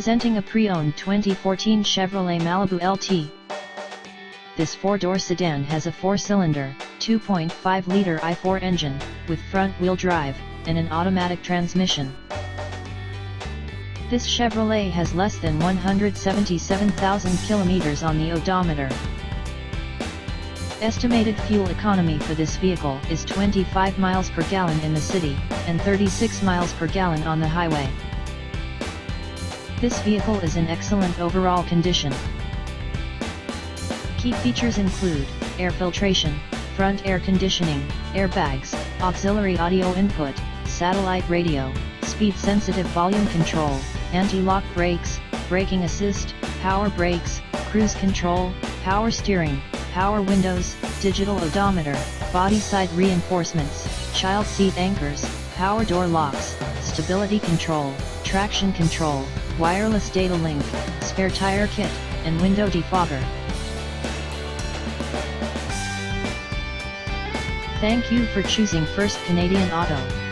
Presenting a pre-owned 2014 Chevrolet Malibu LT. This four-door sedan has a four-cylinder, 2.5-liter i4 engine, with front-wheel drive, and an automatic transmission. This Chevrolet has less than 177,000 kilometers on the odometer. Estimated fuel economy for this vehicle is 25 miles per gallon in the city, and 36 miles per gallon on the highway. This vehicle is in excellent overall condition. Key features include air filtration, front air conditioning, airbags, auxiliary audio input, satellite radio, speed-sensitive volume control, anti-lock brakes, braking assist, power brakes, cruise control, power steering, power windows, digital odometer, body side reinforcements, child seat anchors, power door locks, stability control, traction control, wireless data link, spare tire kit, and window defogger. Thank you for choosing First Canadian Auto.